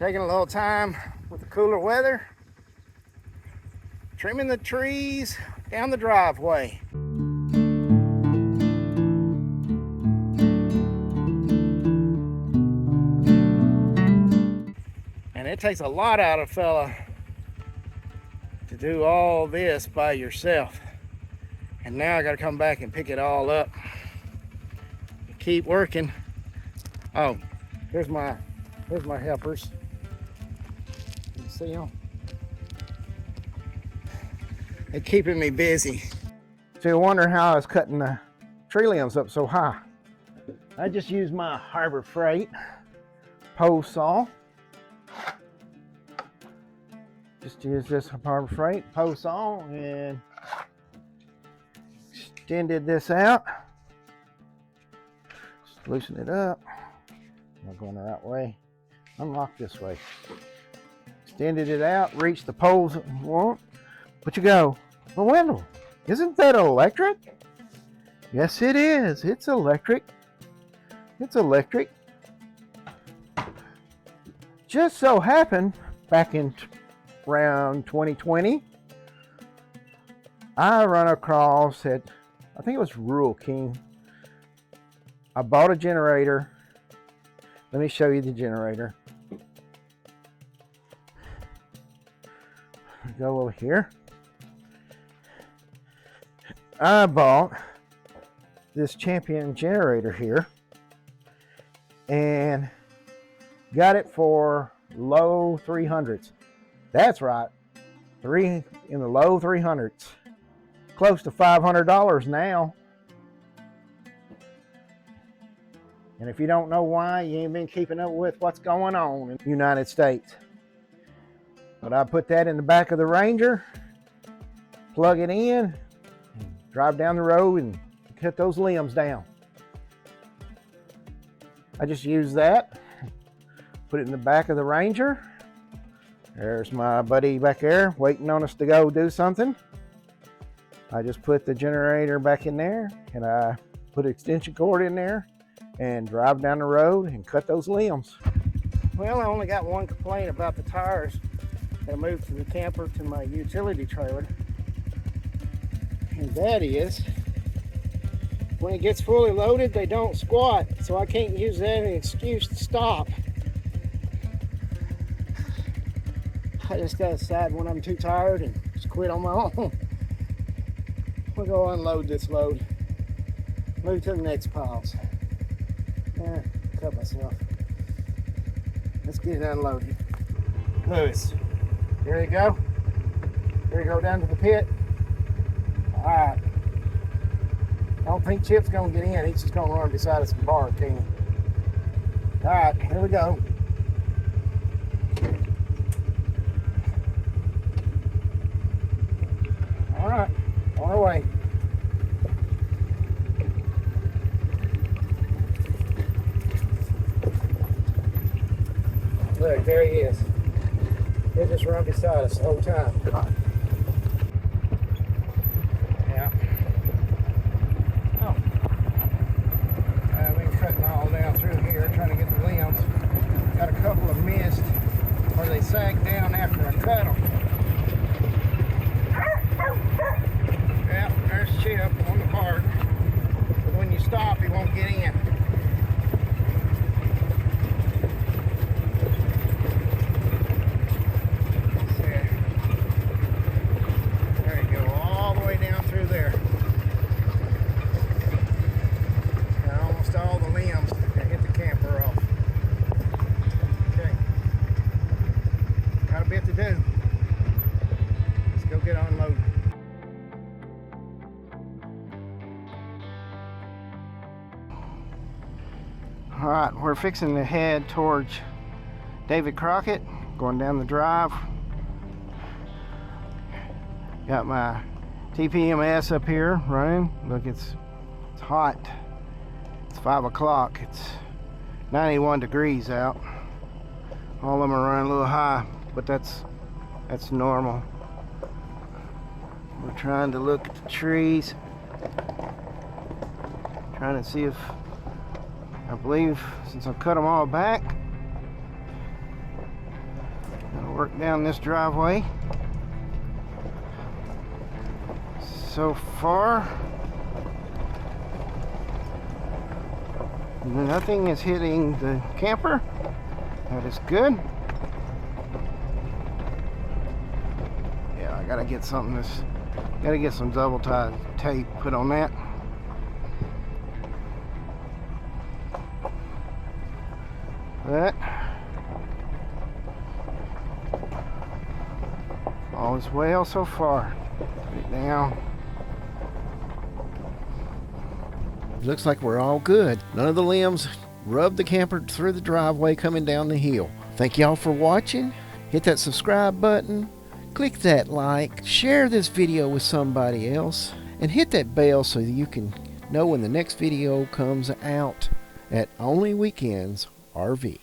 Taking a little time with the cooler weather, trimming the trees down the driveway. And it takes a lot out of a fella to do all this by yourself. And now I gotta come back and pick it all up. Keep working. Oh, here's my helpers. You see them? They're keeping me busy. So you wonder how I was cutting the tree limbs up so high. I just used my Harbor Freight pole saw. Just use this Harbor Freight pole saw and extended this out. Just loosen it up. I'm not going the right way. Unlock this way. Extended it out, reached the poles that you want. But you go, well, Wendell, isn't that electric? Yes, it is. It's electric. It's electric. Just so happened back in around 2020, I run across at, I think it was Rural King. I bought a generator. Let me show you the generator. Go over here. I bought this Champion generator here and got it for low 300s. That's right, in the low 300s, close to $500 now. And if you don't know why, you ain't been keeping up with what's going on in the United States. But I put that in the back of the Ranger, plug it in, drive down the road and cut those limbs down. I just use that, put it in the back of the Ranger. There's my buddy back there waiting on us to go do something. I just put the generator back in there and I put an extension cord in there and drive down the road and cut those limbs. Well, I only got one complaint about the tires that I moved from the camper to my utility trailer. And that is, when it gets fully loaded, they don't squat. So I can't use that as an excuse to stop. I just gotta decide when I'm too tired and just quit on my own. We'll go unload this load. Move to the next piles. Cut myself. Let's get it unloaded. Lewis, here you go. Here you go down to the pit. All right. I don't think Chip's gonna get in. He's just gonna run beside us and bark, ain't he? All right, here we go. All right, on our way. Look, there he is. He'll just run beside us the whole time. Yeah. Oh. I've been cutting all down through here, trying to get the limbs. Got a couple of missed where they sag down after I cut them. Yeah, there's Chip on the bark. But when you stop, he won't get in. All right, we're fixing to head towards David Crockett, going down the drive. Got my TPMS up here running. Look, it's hot. It's 5 o'clock. It's 91 degrees out. All of them are running a little high, but that's normal. We're trying to look at the trees, trying to see if, I believe since I've cut them all back, work down this driveway. So far, nothing is hitting the camper. That is good. Yeah, I gotta get something that's, gotta get some double tie tape put on that. But all is well so far. Put it down. Looks like we're all good. None of the limbs rubbed the camper through the driveway coming down the hill. Thank y'all for watching. Hit that subscribe button, click that like, share this video with somebody else, and hit that bell so that you can know when the next video comes out at Only Weekends RV.